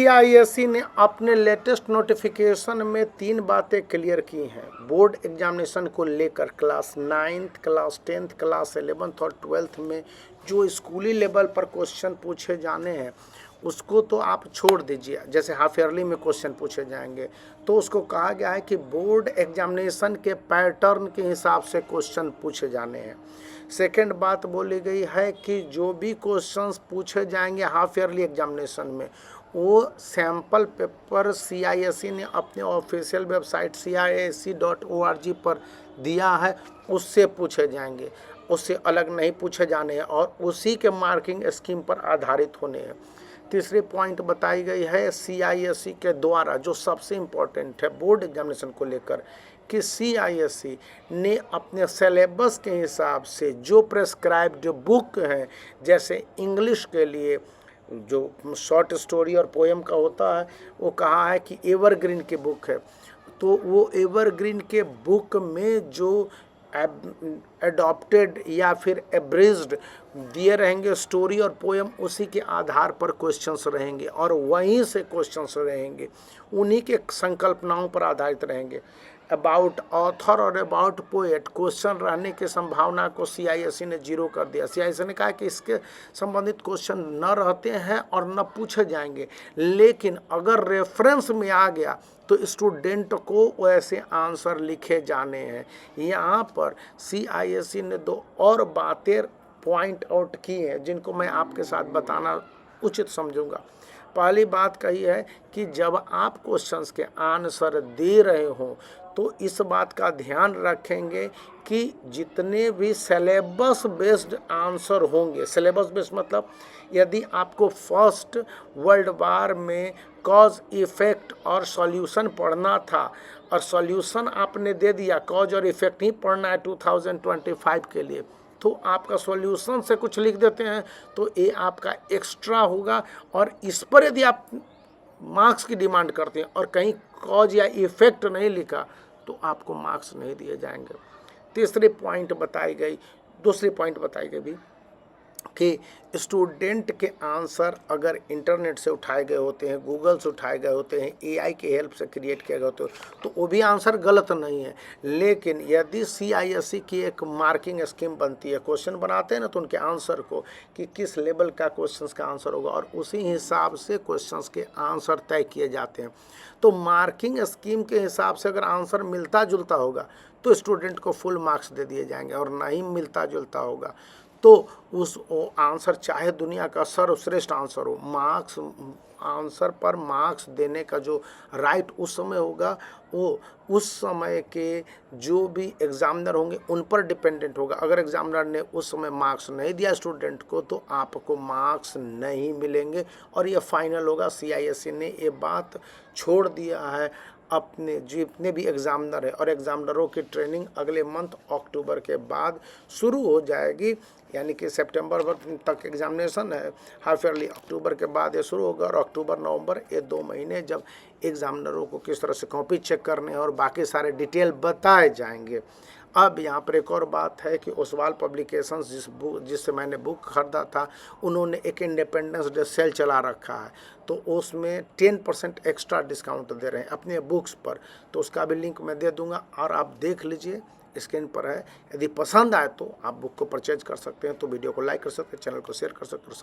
CISC ने अपने latest notification में 3 बातें क्लियर की हैं बोर्ड एग्जामिनेशन को लेकर। Class 9th, class 10th, class 11th और 12th में जो स्कूली लेवल पर क्वेश्चन पूछे जाने हैं उसको तो आप छोड़ दीजिए, जैसे हाफ ईयरली में क्वेश्चन पूछे जाएंगे तो उसको कहा गया है कि बोर्ड एग्जामिनेशन के पैटर्न के हिसाब से क्वेश्चन पूछे जाने हैं। सेकेंड बात बोली गई है कि जो भी क्वेश्चंस पूछे जाएंगे हाफ ईयरली एग्जामिनेशन में वो सैम्पल पेपर सीआईएससी ने अपने ऑफिशियल वेबसाइट ciasc.org पर दिया है, उससे पूछे जाएंगे, उससे अलग नहीं पूछे जाने हैं और उसी के मार्किंग स्कीम पर आधारित होने हैं। तीसरी पॉइंट बताई गई है सीआईएससी के द्वारा, जो सबसे इम्पोर्टेंट है बोर्ड एग्जामिनेशन को लेकर, कि सीआईएससी ने अपने सिलेबस के हिसाब से जो प्रेस्क्राइब्ड बुक हैं, जैसे इंग्लिश के लिए जो शॉर्ट स्टोरी और पोएम का होता है वो कहा है कि एवरग्रीन की बुक है, तो वो एवरग्रीन के बुक में जो एडॉप्टेड या फिर एब्रिज्ड दिए रहेंगे स्टोरी और पोएम, उसी के आधार पर क्वेश्चंस रहेंगे और वहीं से क्वेश्चंस रहेंगे, उन्हीं के संकल्पनाओं पर आधारित रहेंगे। अबाउट ऑथर और अबाउट पोएट क्वेश्चन रहने की संभावना को सीआईएससी ने जीरो कर दिया। सीआईएससी ने कहा कि इसके संबंधित क्वेश्चन न रहते हैं और न पूछे जाएंगे, लेकिन अगर रेफरेंस में आ गया तो स्टूडेंट को वैसे आंसर लिखे जाने हैं। यहाँ पर सीआईएससी ने 2 और बातें पॉइंट आउट की हैं जिनको मैं आपके साथ बताना उचित समझूंगा। पहली बात कही है कि जब आप क्वेश्चंस के आंसर दे रहे हों तो इस बात का ध्यान रखेंगे कि जितने भी सिलेबस बेस्ड आंसर होंगे, सिलेबस बेस्ड मतलब यदि आपको फर्स्ट वर्ल्ड वार में कॉज इफेक्ट और सॉल्यूशन पढ़ना था और सॉल्यूशन आपने दे दिया, कॉज और इफेक्ट ही पढ़ना है 2025 के लिए, तो आपका सॉल्यूशन से कुछ लिख देते हैं तो ये आपका एक्स्ट्रा होगा। और इस पर यदि आप मार्क्स की डिमांड करते हैं और कहीं कॉज या इफेक्ट नहीं लिखा तो आपको मार्क्स नहीं दिए जाएंगे। दूसरी पॉइंट बताई गई भी कि स्टूडेंट के आंसर अगर इंटरनेट से उठाए गए होते हैं, गूगल से उठाए गए होते हैं, एआई के हेल्प से क्रिएट किए गए होते हैं तो वो भी आंसर गलत नहीं है। लेकिन यदि सीआईएससी की एक मार्किंग स्कीम बनती है, क्वेश्चन बनाते हैं ना तो उनके आंसर को कि किस लेवल का क्वेश्चंस का आंसर होगा और उसी हिसाब से क्वेश्चंस के आंसर तय किए जाते हैं। तो मार्किंग स्कीम के हिसाब से अगर आंसर मिलता जुलता होगा तो स्टूडेंट को फुल मार्क्स दे दिए जाएंगे और नहीं मिलता जुलता होगा तो उस आंसर चाहे दुनिया का सर्वश्रेष्ठ आंसर हो, मार्क्स आंसर पर मार्क्स देने का जो राइट उस समय होगा वो उस समय के जो भी एग्जामिनर होंगे उन पर डिपेंडेंट होगा। अगर एग्जामिनर ने उस समय मार्क्स नहीं दिया स्टूडेंट को तो आपको मार्क्स नहीं मिलेंगे और ये फाइनल होगा। सीआईएससी ने ये बात छोड़ दिया है अपने जितने भी एग्जामिनर है, और एग्जामिनरों की ट्रेनिंग अगले मंथ अक्टूबर के बाद शुरू हो जाएगी, यानी कि सितंबर तक एग्जामिनेशन है हाफ ईयरली, अक्टूबर के बाद ये शुरू होगा और अक्टूबर नवंबर ये 2 महीने जब एग्जामिनरों को किस तरह से कॉपी चेक करने हैं और बाकी सारे डिटेल बताए जाएंगे। अब यहाँ पर एक और बात है कि ओसवाल पब्लिकेशंस जिससे मैंने बुक खरीदा था, उन्होंने एक इंडिपेंडेंस डे सेल चला रखा है तो उसमें 10% एक्स्ट्रा डिस्काउंट दे रहे हैं अपने बुक्स पर, तो उसका भी लिंक मैं दे दूंगा और आप देख लीजिए, स्क्रीन पर है। यदि पसंद आए तो आप बुक को परचेज कर सकते हैं। तो वीडियो को लाइक कर सकते हैं, चैनल को शेयर कर सकते हैं।